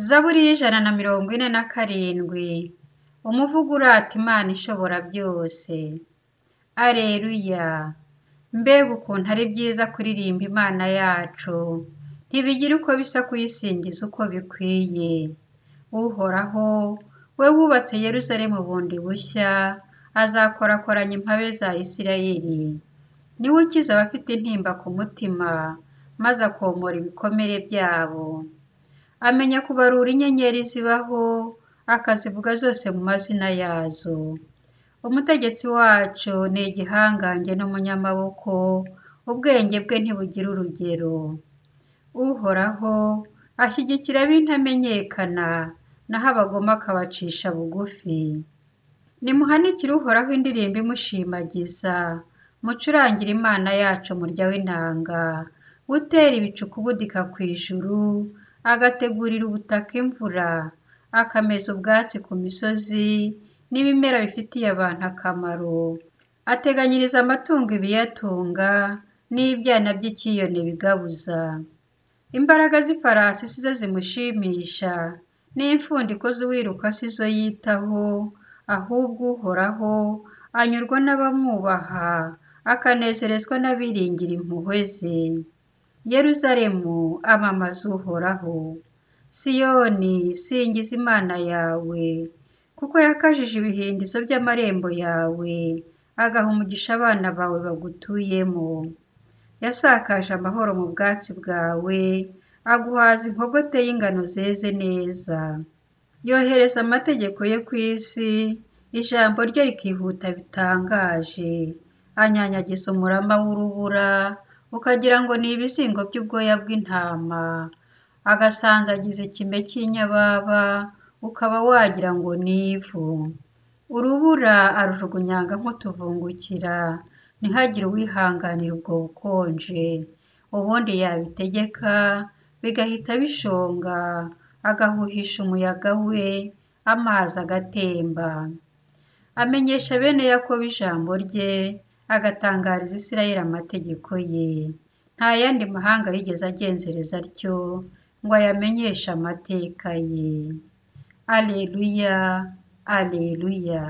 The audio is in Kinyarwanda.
Zaburi y'147. Umuvugo urata Imana ishobora byose. Aleluya! Mbega ukuntu ari byiza kuririmba Imana yacu! Ntibigira uko bisa kuyisingiza uko bikwiye. Uhoraho, we wubatse Yeruzalemu bundi bushya, azakorakoranya impabe za Isirayeli. Ni we ukiza abafite intimba ku mutima, maze akomora ibikomere byabo. Amenya kubarura inyenyeri zibaho, akazivuga zose mu mazina yazo. Umutegetsi wacu ni igihangange n'umunyamaboko, ubwenge bwe ntibugira urugero. Uhoraho ashyigikira ab'intamenyekana, naho abagome akabacisha bugufi. Nimuhanikire Uhoraho indirimbo imushimagiza, mucurangire Imana yacu umurya w'inanga, utera ibicu kubudika ku ijuru, agategurira ubutaka imvura, akameza ubwatsi ku misozi, n'ibimera bifitiye abantu akamaro. Ateganyiriza amatungo ibiyatunga, n'ibyana by'icyiyone bigabuza. Imbaraga z'ifarasi si zo zimushimisha, n'imfundiko z'uwiruka si zo yitaho, ahubwo Uhoraho anyurwa n'abamwubaha, akanezerezwa n'abiringira impuhwe ze. Yeruzalemu amamaza Uhoraho. Siyoni singiza Imana yawe, kuko yakajije ibihindizo by'amarembo yawe, agaha umugisha abana bawe bagutuyemo. Yasakaje amahoro mu bwatsi bwawe, aguhaza impogote y'ingano zeze neza. Yohereza amategeko ye ku isi, ijambo rye rikihuta bitangaje. Anyanyagiza umurama w'urubura, ukagira ngo ni ibizingo by'ubwoya bw'intama. Agasanzagiza ikime cy'inyababa, ukaba wagira ngo ni ivu. Urubura arujugunyanga nk'utuvungukira, ntihagire uwihanganira ubwo bukonje. Ubundi yabitegeka, bigahita bishonga, agahuhisha umuyaga we, amazi agatemba. Amenyesha bene Yakobo ijambo rye, agatangariza Isirayeli amategeko ye. Nta yandi mahanga yigeze agenzereza atyo, ngo ayamenyeshe amateka ye. Aleluya, aleluya.